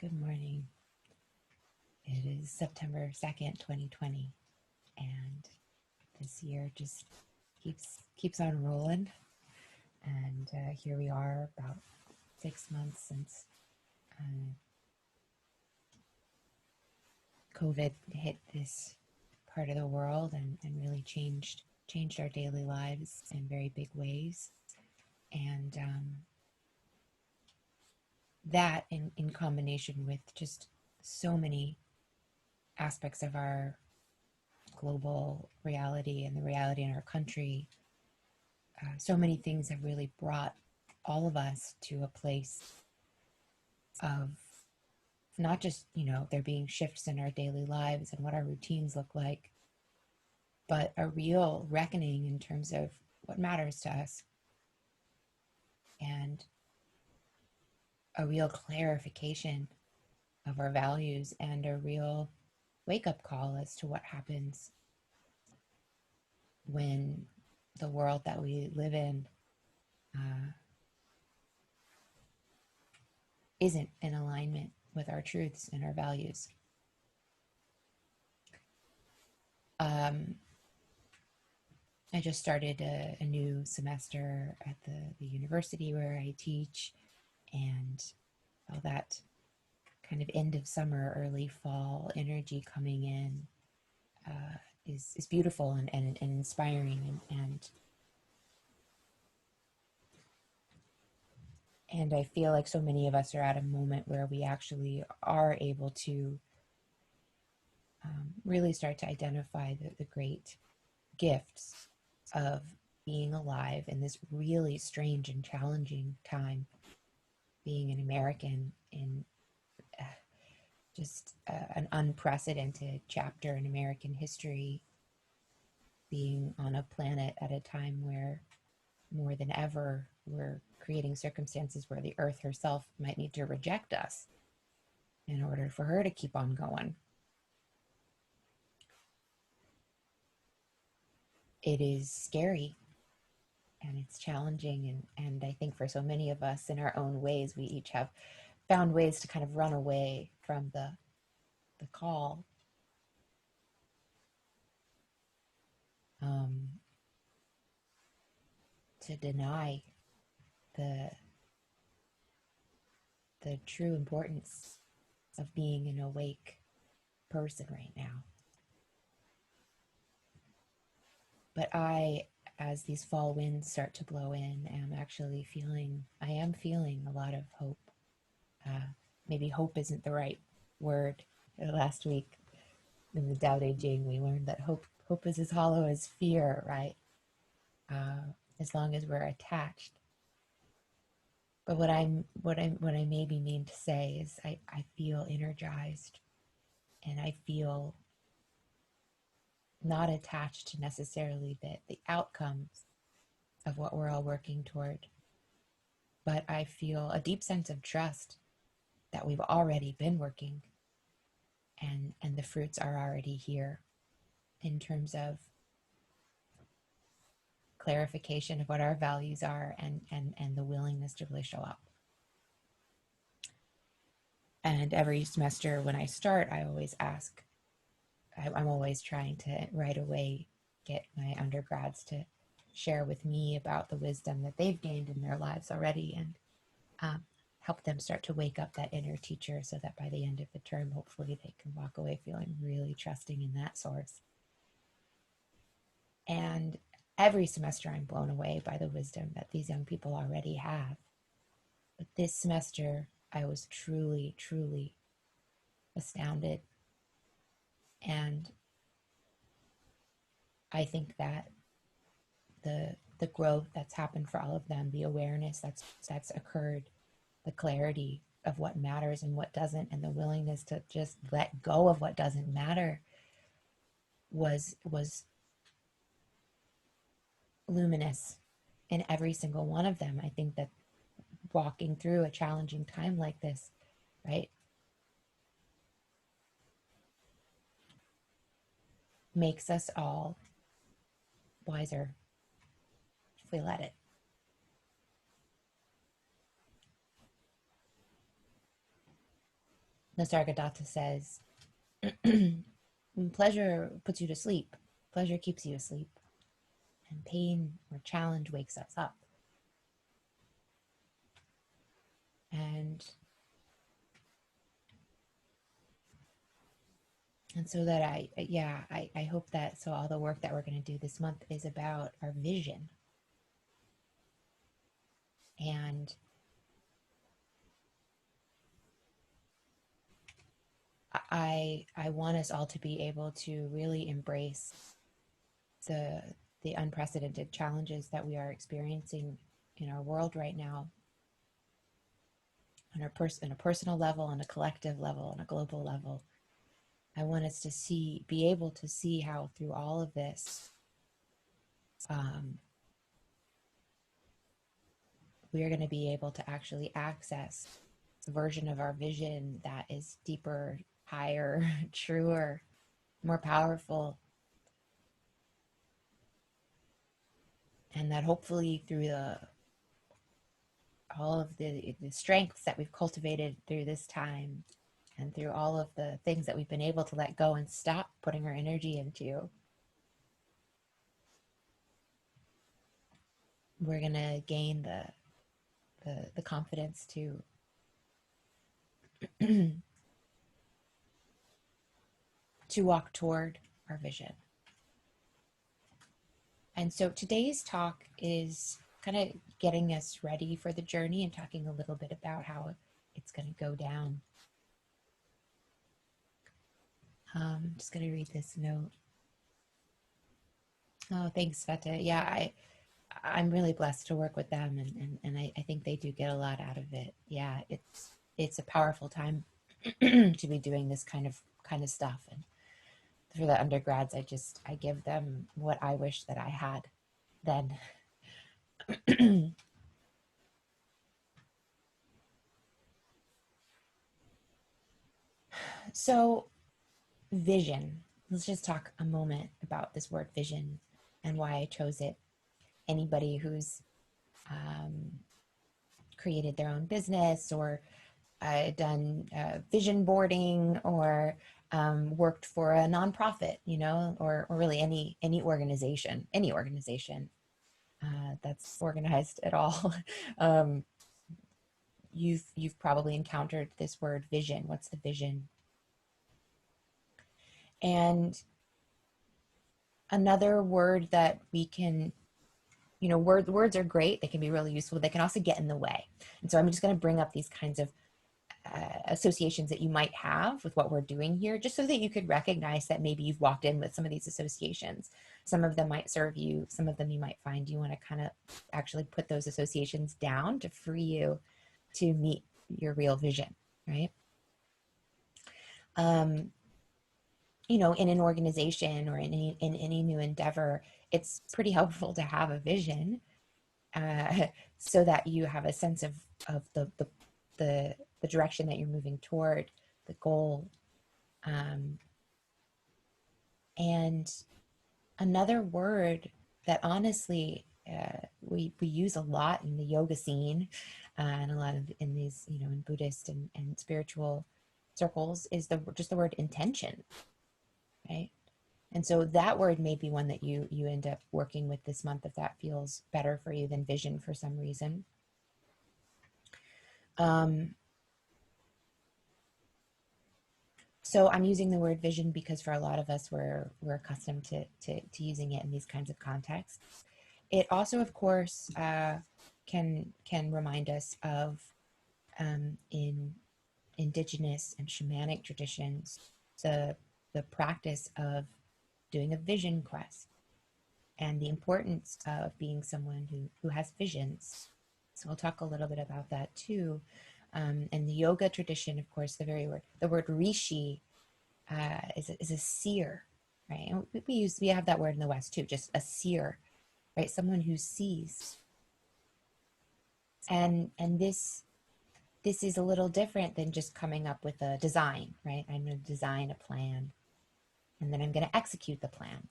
Good morning. It is September 2nd, 2020, and this year just keeps on rolling. And here we are, about 6 months since COVID hit this part of the world and really changed our daily lives in very big ways. And that in combination with just so many aspects of our global reality and the reality in our country, so many things have really brought all of us to a place of not just, there being shifts in our daily lives and what our routines look like, but a real reckoning in terms of what matters to us and a real clarification of our values and a real wake-up call as to what happens when the world that we live in isn't in alignment with our truths and our values. I just started a new semester at the university where I teach, and all that kind of end of summer, early fall energy coming in is beautiful and inspiring, and I feel like so many of us are at a moment where we actually are able to really start to identify the great gifts of being alive in this really strange and challenging time, being an American in just an unprecedented chapter in American history, being on a planet at a time where more than ever we're creating circumstances where the earth herself might need to reject us in order for her to keep on going. It is scary and it's challenging, and I think for so many of us in our own ways, we each have found ways to kind of run away from the call. To deny the true importance of being an awake person right now. But as these fall winds start to blow in, I am feeling a lot of hope. Maybe hope isn't the right word. Last week in the Tao Te Ching, we learned that hope is as hollow as fear, right? As long as we're attached. But what I maybe mean to say is I feel energized, and I feel not attached to necessarily the outcomes of what we're all working toward. But I feel a deep sense of trust that we've already been working, and the fruits are already here in terms of clarification of what our values are and the willingness to really show up. And every semester when I start, I always ask, I'm always trying to right away get my undergrads to share with me about the wisdom that they've gained in their lives already, and help them start to wake up that inner teacher so that by the end of the term, hopefully they can walk away feeling really trusting in that source. And every semester I'm blown away by the wisdom that these young people already have. But this semester, I was truly, truly astounded. And I think that the growth that's happened for all of them, the awareness that's occurred, the clarity of what matters and what doesn't, and the willingness to just let go of what doesn't matter was luminous in every single one of them. I think that walking through a challenging time like this, right, makes us all wiser if we let it. Nisargadatta says, pleasure puts you to sleep, pleasure keeps you asleep, and pain or challenge wakes us up. And so that I hope that, so all the work that we're going to do this month is about our vision. And I want us all to be able to really embrace the unprecedented challenges that we are experiencing in our world right now, on a personal level, on a collective level, on a global level. I want us to be able to see how through all of this, we are going to be able to actually access a version of our vision that is deeper, higher, truer, more powerful. And that hopefully through all of the strengths that we've cultivated through this time, and through all of the things that we've been able to let go and stop putting our energy into, we're going to gain the confidence to to walk toward our vision. And so today's talk is kind of getting us ready for the journey and talking a little bit about how it's going to go down. I'm just going to read this note. Oh, thanks, Sveta. Yeah, I'm really blessed to work with them, and I think they do get a lot out of it. Yeah, it's a powerful time to be doing this kind of stuff. And for the undergrads, I give them what I wish that I had then. So, vision. Let's just talk a moment about this word vision and why I chose it. Anybody who's created their own business, or done vision boarding, or worked for a nonprofit, or really any organization that's organized at all. um, you've probably encountered this word vision. What's the vision? And another word that we can, words are great. They can be really useful. They can also get in the way. And so I'm just going to bring up these kinds of associations that you might have with what we're doing here, just so that you could recognize that maybe you've walked in with some of these associations. Some of them might serve you. Some of them you might find you want to kind of actually put those associations down to free you to meet your real vision, right? In an organization or in any new endeavor, it's pretty helpful to have a vision, so that you have a sense of the direction that you're moving toward, the goal. And another word that honestly we use a lot in the yoga scene, and a lot of in these, in Buddhist and spiritual circles, is just the word intention, right? And so that word may be one that you end up working with this month, if that feels better for you than vision for some reason. So I'm using the word vision because for a lot of us, we're accustomed to using it in these kinds of contexts. It also, of course, can remind us of, in indigenous and shamanic traditions, the practice of doing a vision quest, and the importance of being someone who has visions. So we'll talk a little bit about that too. And the yoga tradition, of course, the word rishi is a seer, right? And we have that word in the West too, just a seer, right? Someone who sees. And this is a little different than just coming up with a design, right? I'm going to design a plan, and then I'm going to execute the plan.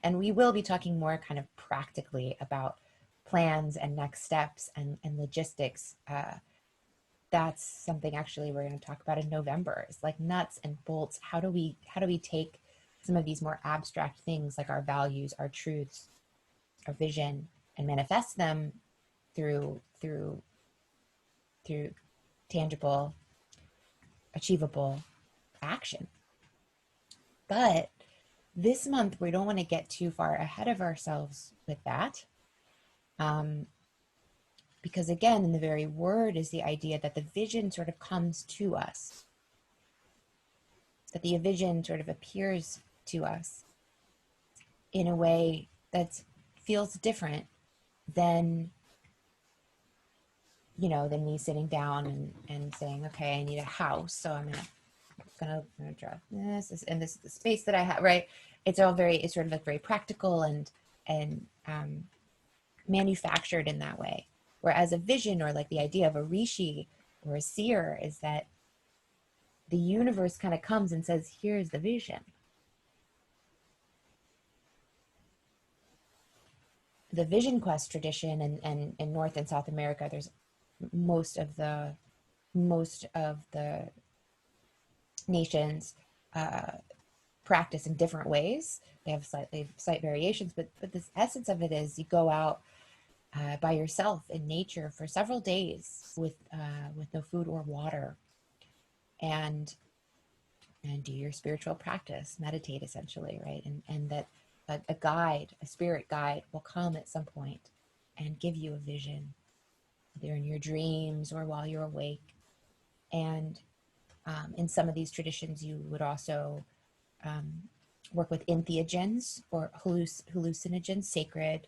And we will be talking more kind of practically about plans and next steps and logistics that's something actually we're going to talk about in November. It's like nuts and bolts. How do we take some of these more abstract things like our values, our truths, our vision, and manifest them through tangible, achievable action. But this month, we don't want to get too far ahead of ourselves with that. Because again, in the very word is the idea that the vision sort of comes to us, that the vision sort of appears to us in a way that feels different than, than me sitting down and saying, okay, I need a house. So I'm gonna draw this, and this is the space that I have, right? It's sort of like very practical and manufactured in that way. Whereas a vision, or like the idea of a rishi or a seer, is that the universe kind of comes and says, here's the vision. The Vision Quest tradition, and in North and South America, there's most of the nations practice in different ways. They have slight variations, but the essence of it is you go out by yourself in nature for several days with no food or water, and do your spiritual practice, meditate essentially, right? And that a guide, a spirit guide, will come at some point and give you a vision, either in your dreams or while you're awake. And in some of these traditions, you would also work with entheogens, or hallucinogens, sacred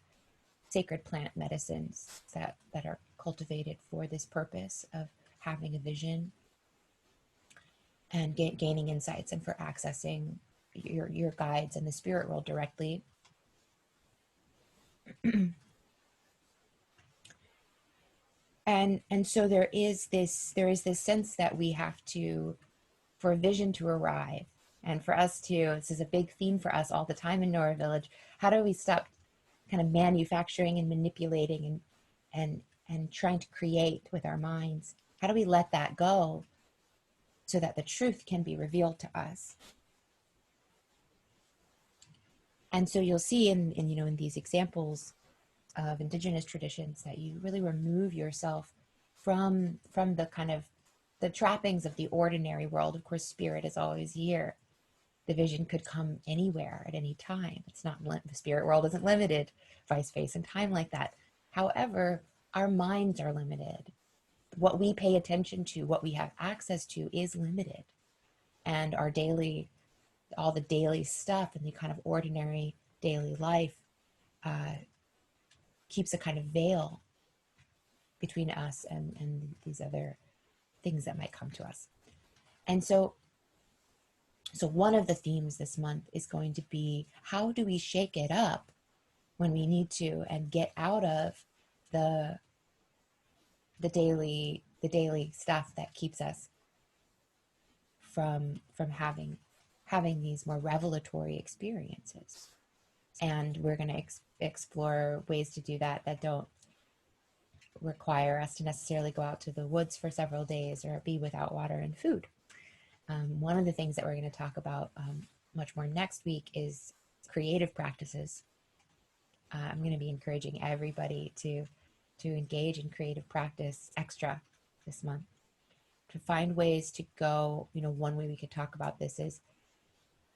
plant medicines that are cultivated for this purpose of having a vision and gaining insights, and for accessing your guides and the spirit world directly. And so there is this sense that we have to, for a vision to arrive, and for us to, this is a big theme for us all the time in Nora Village, how do we stop kind of manufacturing and manipulating and trying to create with our minds? How do we let that go so that the truth can be revealed to us? And so you'll see in these examples of indigenous traditions that you really remove yourself from the kind of the trappings of the ordinary world. Of course, spirit is always here. The vision could come anywhere at any time. It's not, the spirit world isn't limited by space and time like that. However, our minds are limited. What we pay attention to, what we have access to, is limited. And all the daily stuff and the kind of ordinary daily life keeps a kind of veil between us and these other things that might come to us. And so one of the themes this month is going to be, how do we shake it up when we need to, and get out of the daily stuff that keeps us from having these more revelatory experiences. And we're going to explore ways to do that don't require us to necessarily go out to the woods for several days or be without water and food. One of the things that we're going to talk about much more next week is creative practices. I'm going to be encouraging everybody to engage in creative practice extra this month, to find ways to go. One way we could talk about this is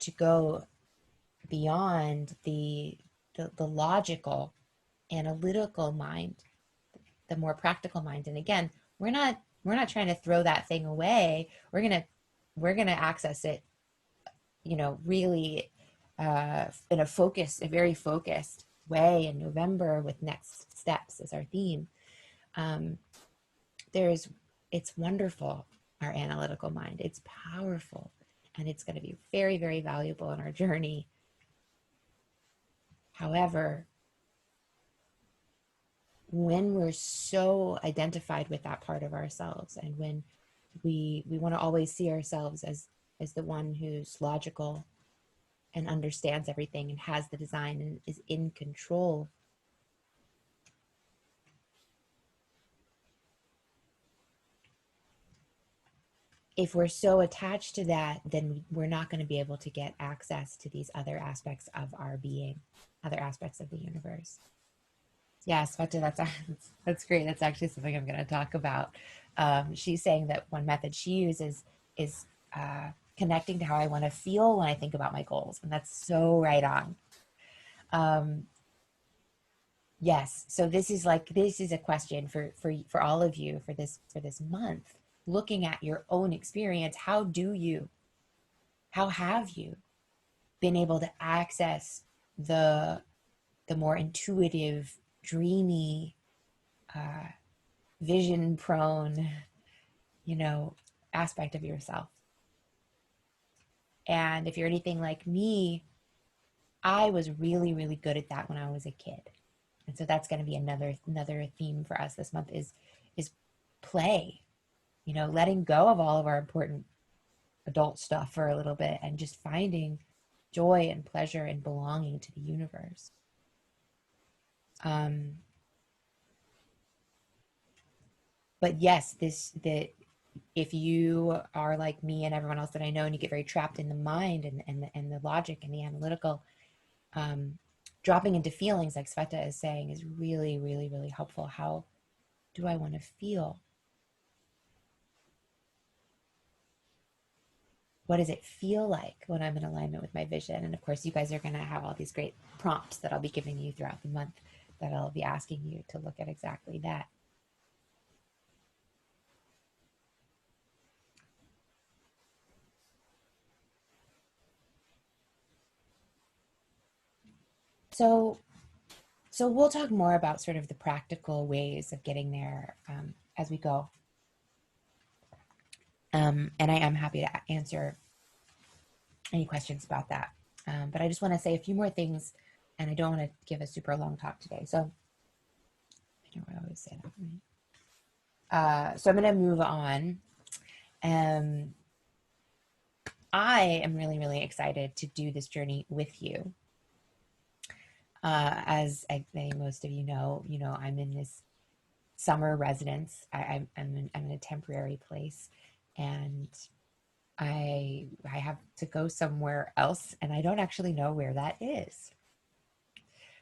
to go beyond the logical, analytical mind, the more practical mind. And again, we're not trying to throw that thing away. We're gonna access it, really in a very focused way in November, with next steps as our theme. It's wonderful, our analytical mind. It's powerful, and it's going to be very, very valuable in our journey. However, when we're so identified with that part of ourselves, and when we want to always see ourselves as the one who's logical and understands everything and has the design and is in control, if we're so attached to that, then we're not going to be able to get access to these other aspects of our being, other aspects of the universe. Yeah, Sveta, that's great. That's actually something I'm going to talk about. She's saying that one method she uses is connecting to how I want to feel when I think about my goals, and that's so right on. Um, yes, so this is a question for all of you for this month, looking at your own experience. How have you been able to access the more intuitive, dreamy, uh, vision prone, you know, aspect of yourself? And if you're anything like me, I was really, really good at that when I was a kid. And so that's going to be another theme for us this month is play, letting go of all of our important adult stuff for a little bit and just finding joy and pleasure and belonging to the universe. Um, but yes, if you are like me and everyone else that I know, and you get very trapped in the mind and the logic and the analytical, um, dropping into feelings like Sveta is saying is really, really, really helpful. How do I want to feel? What does it feel like when I'm in alignment with my vision? And of course, you guys are going to have all these great prompts that I'll be giving you throughout the month that I'll be asking you to look at exactly that. So, so we'll talk more about sort of the practical ways of getting there as we go. And I am happy to answer any questions about that. But I just want to say a few more things, and I don't want to give a super long talk today. So I know I always say that. So I'm going to move on. Um, I am really, really excited to do this journey with you. As I think most of I'm in this summer residence. I'm in a temporary place, and I have to go somewhere else, and I don't actually know where that is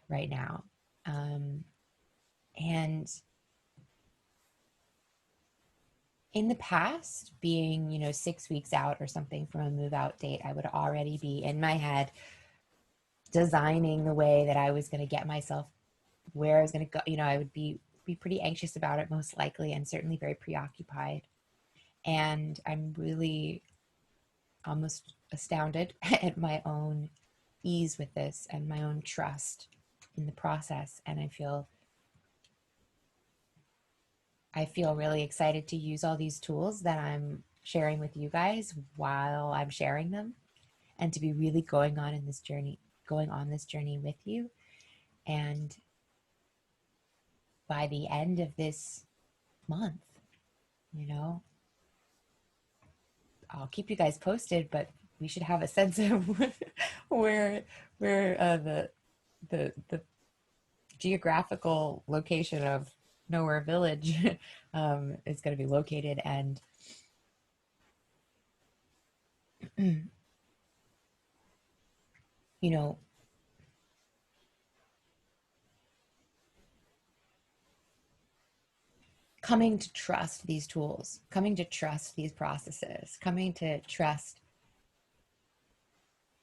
right now. And in the past, being 6 weeks out or something from a move out date, I would already be in my head designing the way that I was going to get myself where I was going to go. I would be pretty anxious about it, most likely, and certainly very preoccupied. And I'm really almost astounded at my own ease with this and my own trust in the process. And I feel really excited to use all these tools that I'm sharing with you guys while I'm sharing them, and to be really going on this journey with you. And by the end of this month, you know, I'll keep you guys posted, but we should have a sense of where the geographical location of Nowhere Village is going to be located. And you know, coming to trust these tools, coming to trust these processes, coming to trust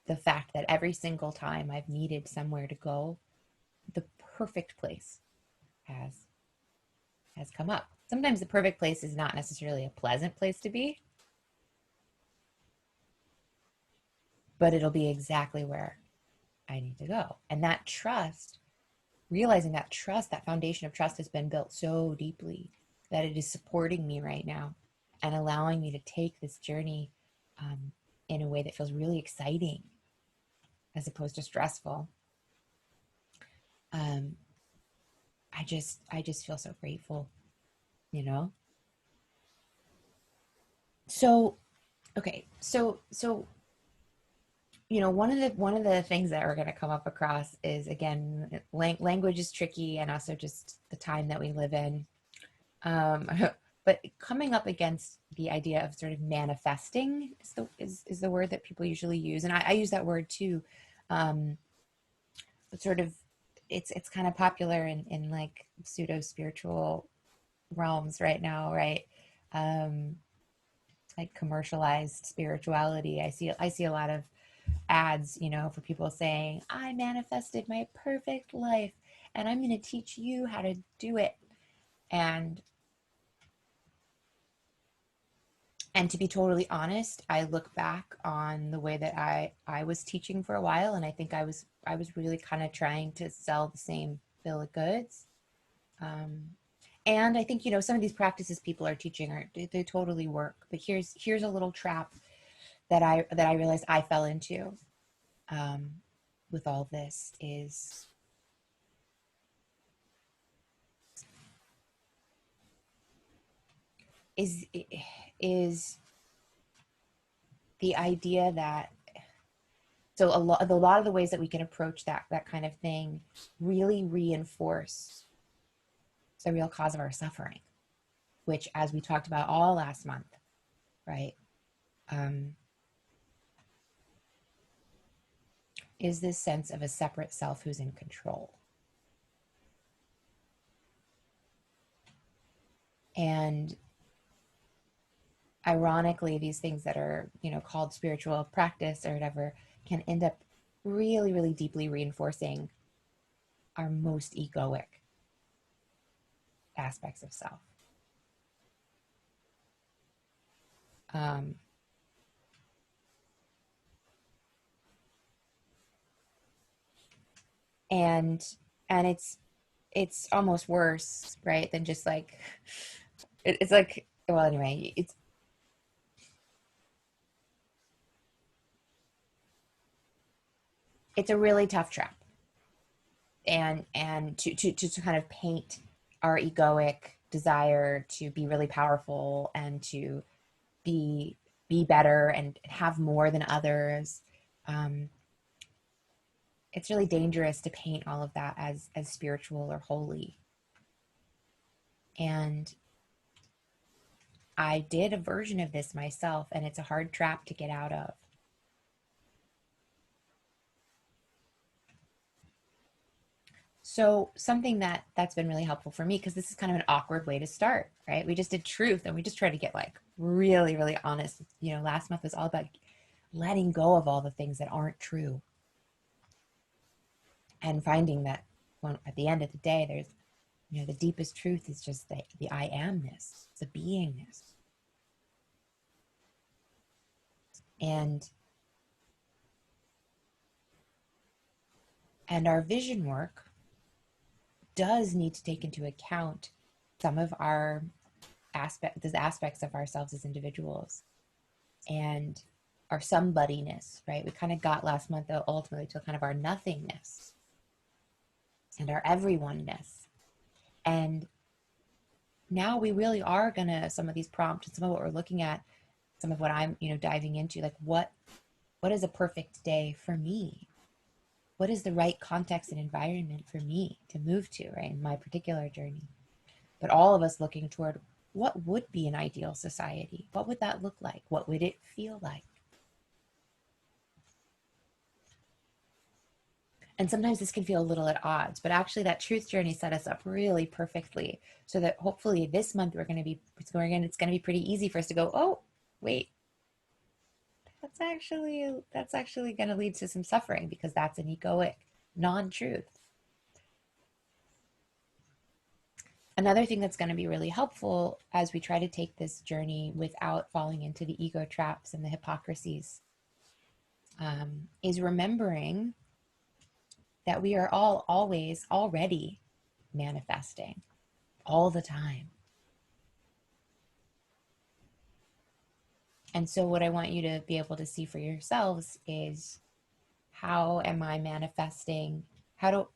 the fact that every single time I've needed somewhere to go, the perfect place has has come up. Sometimes the perfect place is not necessarily a pleasant place to be, but it'll be exactly where I need to go. And that trust, realizing that trust, that foundation of trust has been built so deeply that it is supporting me right now and allowing me to take this journey in a way that feels really exciting as opposed to stressful. Um, I just feel so grateful, you know? So, okay. One of the things that we're going to come up across is, again, language is tricky, and also just the time that we live in. Um, but coming up against, the idea of sort of manifesting is the word that people usually use, and I use that word too. But sort of, it's kind of popular in like pseudo spiritual realms right now, right? Um, like commercialized spirituality. I see a lot of ads, for people saying, "I manifested my perfect life, and I'm going to teach you how to do it." And and to be totally honest, I look back on the way that I was teaching for a while, and I think I was really kind of trying to sell the same bill of goods. Um, and I think some of these practices people are teaching they totally work. But here's a little trap that I realized I fell into, um, with all this is is the idea that, so a lot of the ways that we can approach that kind of thing really reinforce the real cause of our suffering, which, as we talked about all last month, right, um, is this sense of a separate self who's in control. And ironically, these things that are, called spiritual practice or whatever, can end up really, really deeply reinforcing our most egoic aspects of self. Um, and and it's almost worse, right, than just like it's like, well, anyway, it's a really tough trap, and to kind of paint our egoic desire to be really powerful and to be be better and have more than others. um, it's really dangerous to paint all of that as spiritual or holy. And I did a version of this myself, and it's a hard trap to get out of. So something that's been really helpful for me, because this is kind of an awkward way to start, right? We just did truth, and we just tried to get like really, really honest. Last month was all about letting go of all the things that aren't true, and finding that when at the end of the day, there's, the deepest truth is just the I amness, the beingness. And our vision work does need to take into account some of these aspects of ourselves as individuals, and our somebodyness, right? We kind of got last month ultimately to kind of our nothingness and our everyoneness. And now we really are gonna, some of these prompts and some of what we're looking at, some of what I'm, diving into, like what is a perfect day for me? What is the right context and environment for me to move to, right, in my particular journey? But all of us looking toward what would be an ideal society? What would that look like? What would it feel like? And sometimes this can feel a little at odds, but actually that truth journey set us up really perfectly, so that hopefully this month it's going to be pretty easy for us to go, oh, wait, that's actually going to lead to some suffering, because that's an egoic non-truth. Another thing that's going to be really helpful as we try to take this journey without falling into the ego traps and the hypocrisies, is remembering that we are all always already manifesting all the time. And so, what I want you to be able to see for yourselves is, how am I manifesting? How to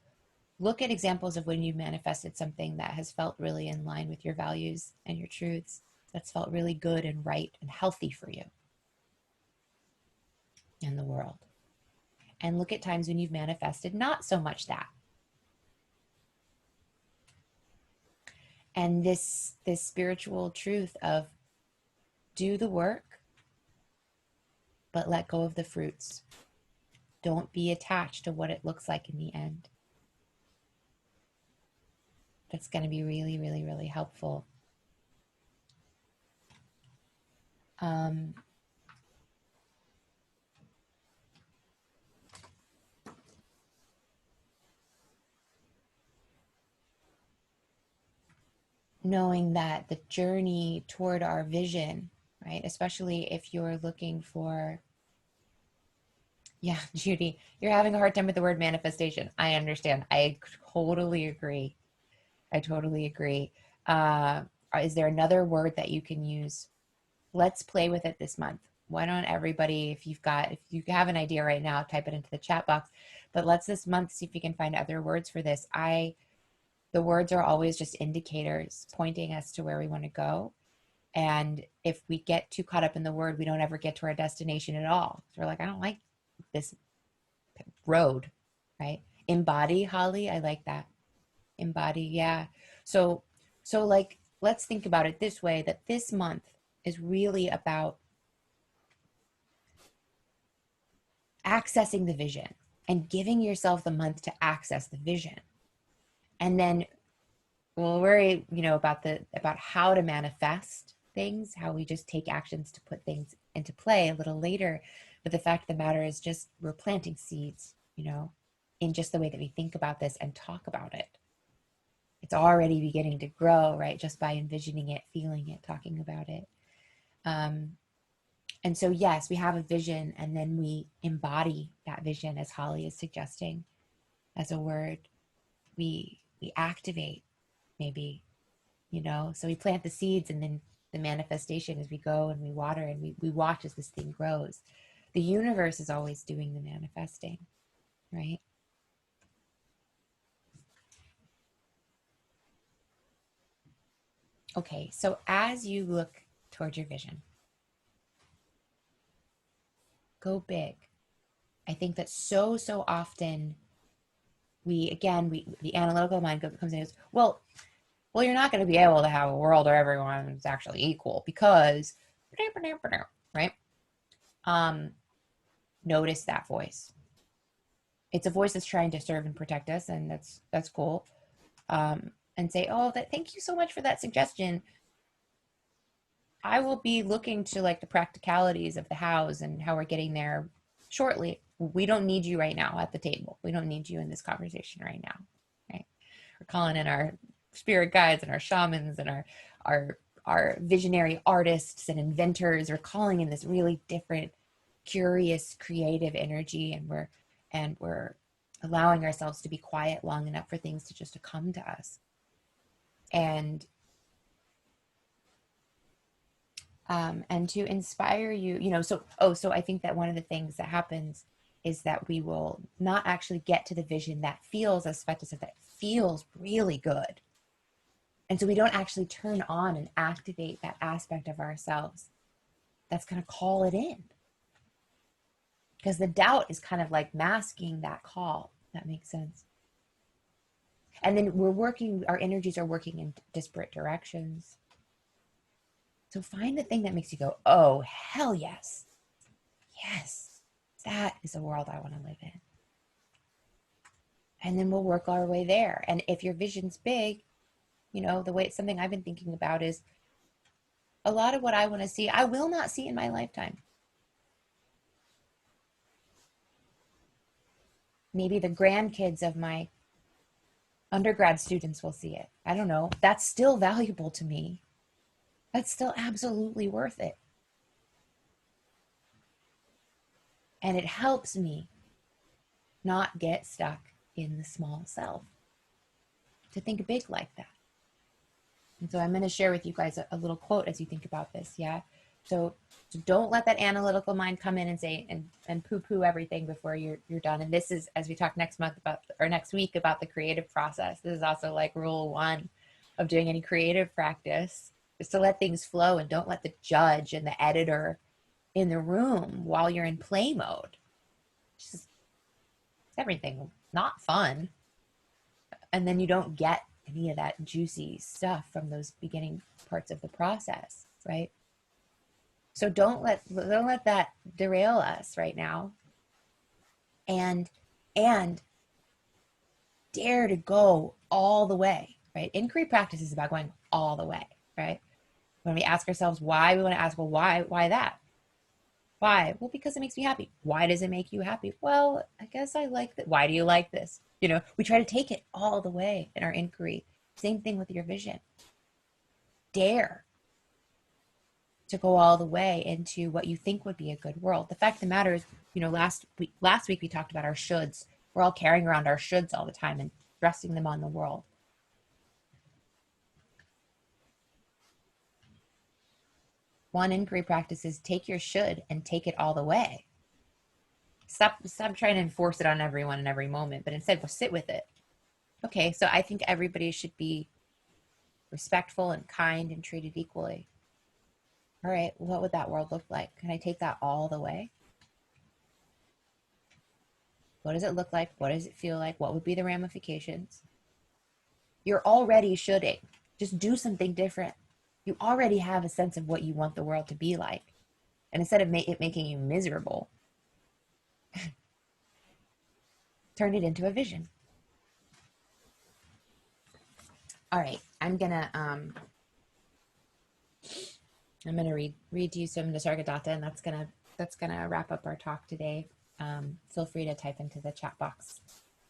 look at examples of when you've manifested something that has felt really in line with your values and your truths, that's felt really good and right and healthy for you in the world. And look at times when you've manifested not so much that. And this spiritual truth of Do the work, but let go of the fruits. Don't be attached to what it looks like in the end. That's going to be really, really, really helpful. Um, Knowing that the journey toward our vision, right? Especially if you're looking for, yeah, Judy, you're having a hard time with the word manifestation. I understand. I totally agree. I totally agree. Uh, is there another word that you can use? Let's play with it this month. Why don't everybody, if you have an idea right now, type it into the chat box. But let's this month see if we can find other words for this. The words are always just indicators pointing us to where we want to go. And if we get too caught up in the word, we don't ever get to our destination at all. So we're like, I don't like this road, right? Embody, Holly, I like that. Embody, yeah. So, like, let's think about it this way, that this month is really about accessing the vision and giving yourself the month to access the vision. And then we'll worry, about how to manifest things, how we just take actions to put things into play a little later. But the fact of the matter is just we're planting seeds, in just the way that we think about this and talk about it. It's already beginning to grow, right? Just by envisioning it, feeling it, talking about it. And so, yes, we have a vision and then we embody that vision, as Holly is suggesting, as a word. We activate, maybe, so we plant the seeds and then the manifestation as we go and we water and we watch as this thing grows. The universe is always doing the manifesting, right? Okay, so as you look towards your vision, go big. I think that so often the analytical mind comes in and goes, well, you're not going to be able to have a world where everyone is actually equal because, right? Notice that voice. It's a voice that's trying to serve and protect us, and that's cool. And say, oh, thank you so much for that suggestion. I will be looking to like the practicalities of the hows and how we're getting there shortly. We don't need you right now at the table. We don't need you in this conversation right now, right? We're calling in our spirit guides and our shamans and our visionary artists and inventors. We're calling in this really different, curious, creative energy, and we're allowing ourselves to be quiet long enough for things to just to come to us. And to inspire you, so I think that one of the things that happens is that we will not actually get to the vision that feels, as Sveta said, that feels really good. And so we don't actually turn on and activate that aspect of ourselves that's going to call it in. Because the doubt is kind of like masking that call. That makes sense. And then our energies are working in disparate directions. So find the thing that makes you go, oh, hell yes. Yes, that is a world I want to live in. And then we'll work our way there. And if your vision's big, the way it's something I've been thinking about is a lot of what I want to see, I will not see in my lifetime. Maybe the grandkids of my undergrad students will see it. I don't know. That's still valuable to me. That's still absolutely worth it. And it helps me not get stuck in the small self, to think big like that. And so I'm going to share with you guys a little quote as you think about this. Yeah. So don't let that analytical mind come in and say and poo-poo everything before you're done. And this is, as we talk next week about the creative process. This is also like rule 1 of doing any creative practice, is to let things flow and don't let the judge and the editor in the room while you're in play mode. Just everything not fun. And then you don't get any of that juicy stuff from those beginning parts of the process, right? So don't let that derail us right now. And and dare to go all the way, right? Inquiry practice is about going all the way, right? When we ask ourselves why, we want to ask, well, why that? Why? Well, because it makes me happy. Why does it make you happy? Well, I guess I like that. Why do you like this? We try to take it all the way in our inquiry. Same thing with your vision. Dare to go all the way into what you think would be a good world. The fact of the matter is, last week we talked about our shoulds. We're all carrying around our shoulds all the time and thrusting them on the world. One inquiry practice is take your should and take it all the way. Stop trying to enforce it on everyone in every moment, but instead we'll sit with it. Okay, so I think everybody should be respectful and kind and treated equally. All right, what would that world look like? Can I take that all the way? What does it look like? What does it feel like? What would be the ramifications? You're already shoulding. Just do something different. You already have a sense of what you want the world to be like. And instead of it making you miserable, turn it into a vision. All right, I'm gonna read to you some Nisargadatta, and that's gonna wrap up our talk today. Feel free to type into the chat box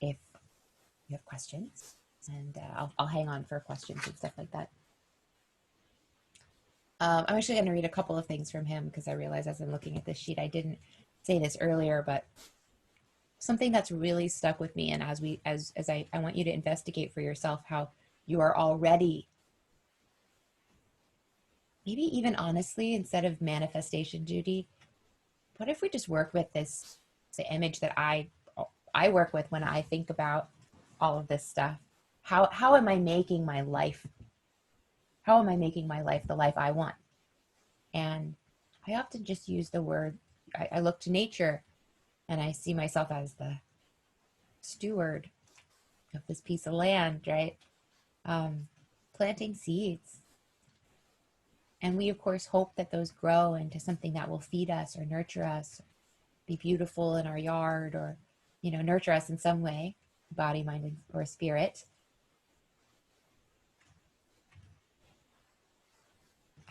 if you have questions, and I'll hang on for questions and stuff like that. I'm actually going to read a couple of things from him because I realized as I'm looking at this sheet, I didn't say this earlier, but something that's really stuck with me, and as I want you to investigate for yourself how you are already, maybe even honestly, instead of manifestation duty, what if we just work with the image that I work with when I think about all of this stuff? How am I making my life? How am I making my life the life I want? And I often just use the word, I look to nature and I see myself as the steward of this piece of land, right? Planting seeds. And we, of course, hope that those grow into something that will feed us or nurture us, be beautiful in our yard, or, nurture us in some way, body, mind, or spirit.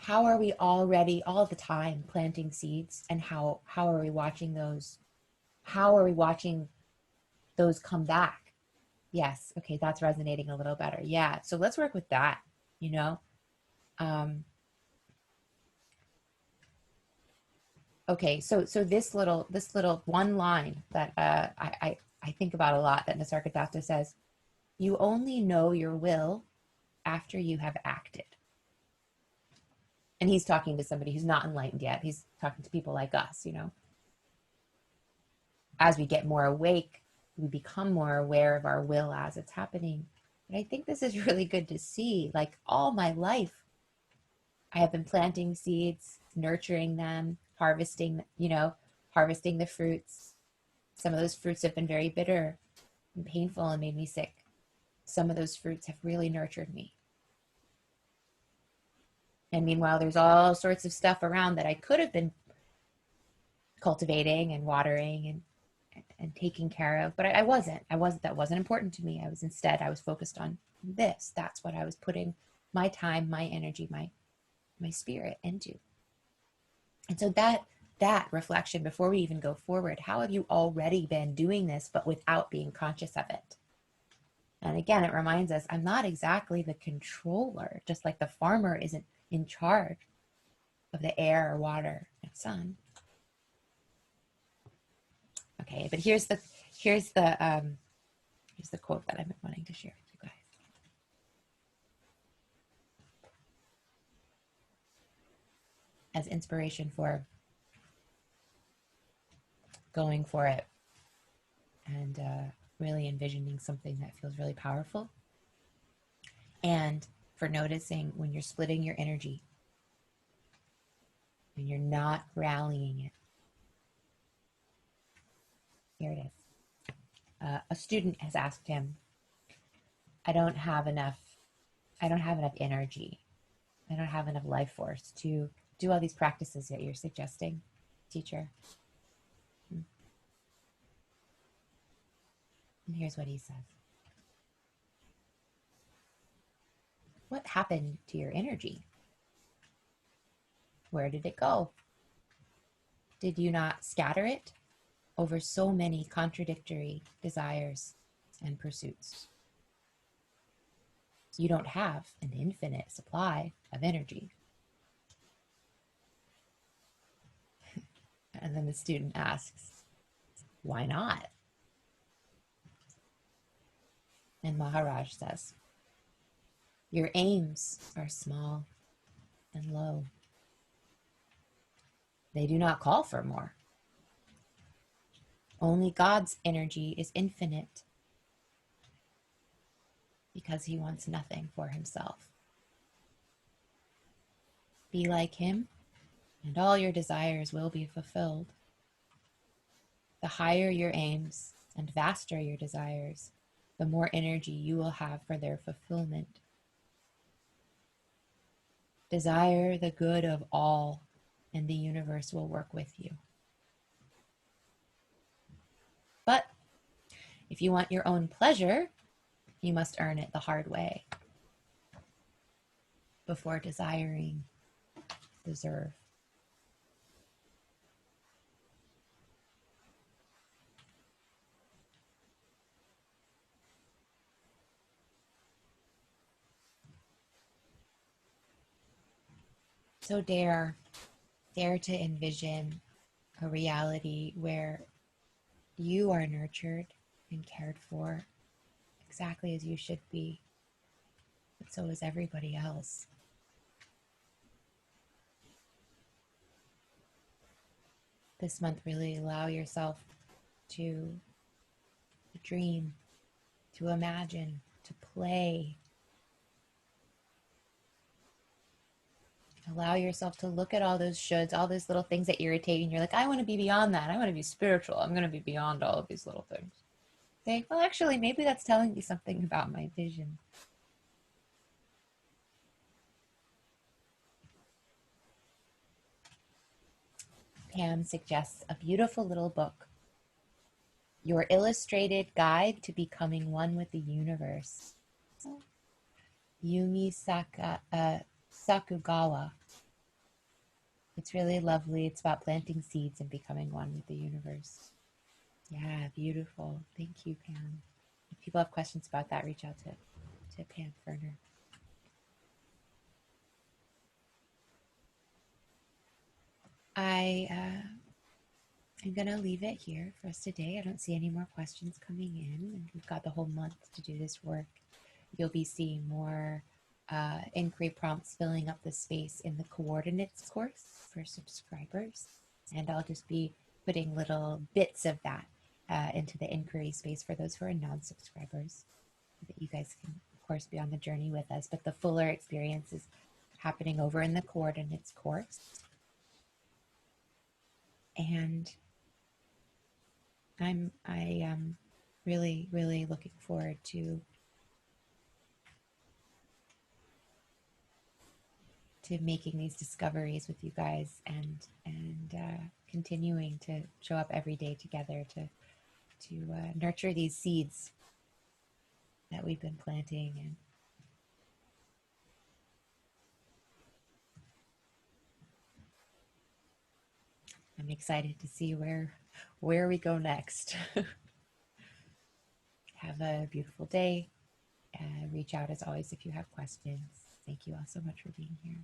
How are we already all the time planting seeds, and how are we watching those? How are we watching those come back? Yes, okay, that's resonating a little better. Yeah, so let's work with that. Um, okay, so this little one line that I think about a lot, that Nisargadatta says, you only know your will after you have acted. And he's talking to somebody who's not enlightened yet. He's talking to people like us. As we get more awake, we become more aware of our will as it's happening. But I think this is really good to see. Like, all my life, I have been planting seeds, nurturing them, harvesting the fruits. Some of those fruits have been very bitter and painful and made me sick. Some of those fruits have really nurtured me. And meanwhile, there's all sorts of stuff around that I could have been cultivating and watering and taking care of, but I wasn't. That wasn't important to me. I was focused on this. That's what I was putting my time, my energy, my spirit into. And so that reflection, before we even go forward, how have you already been doing this, but without being conscious of it? And again, it reminds us, I'm not exactly the controller, just like the farmer isn't in charge of the air, water, and sun. Okay, but here's the quote that I've been wanting to share with you guys. As inspiration for going for it and really envisioning something that feels really powerful, and for noticing when you're splitting your energy, when you're not rallying it. Here it is. A student has asked him, I don't have enough energy. I don't have enough life force to do all these practices that you're suggesting, teacher. And here's what he says. What happened to your energy? Where did it go? Did you not scatter it over so many contradictory desires and pursuits? You don't have an infinite supply of energy. And then the student asks, why not? And Maharaj says, your aims are small and low. They do not call for more. Only God's energy is infinite because he wants nothing for himself. Be like him, and all your desires will be fulfilled. The higher your aims and vaster your desires, the more energy you will have for their fulfillment. Desire the good of all, and the universe will work with you. But if you want your own pleasure, you must earn it the hard way before desiring deserve. So dare to envision a reality where you are nurtured and cared for exactly as you should be, but so is everybody else. This month, really allow yourself to dream, to imagine, to play. Allow yourself to look at all those shoulds, all those little things that irritate you. And you're like, I want to be beyond that. I want to be spiritual. I'm going to be beyond all of these little things. Say, well, actually, maybe that's telling me something about my vision. Pam suggests a beautiful little book, Your Illustrated Guide to Becoming One with the Universe. Yumi Sakugawa. It's really lovely. It's about planting seeds and becoming one with the universe. Yeah, beautiful. Thank you, Pam. If people have questions about that, reach out to Pam Ferner. I'm going to leave it here for us today. I don't see any more questions coming in, and we've got the whole month to do this work. You'll be seeing more inquiry prompts filling up the space in the coordinates course for subscribers, and I'll just be putting little bits of that into the inquiry space for those who are non-subscribers, so that you guys can, of course, be on the journey with us. But the fuller experience is happening over in the coordinates course. And I am really, really looking forward to making these discoveries with you guys, and continuing to show up every day together to nurture these seeds that we've been planting. And I'm excited to see where we go next. Have a beautiful day. Reach out as always if you have questions. Thank you all so much for being here.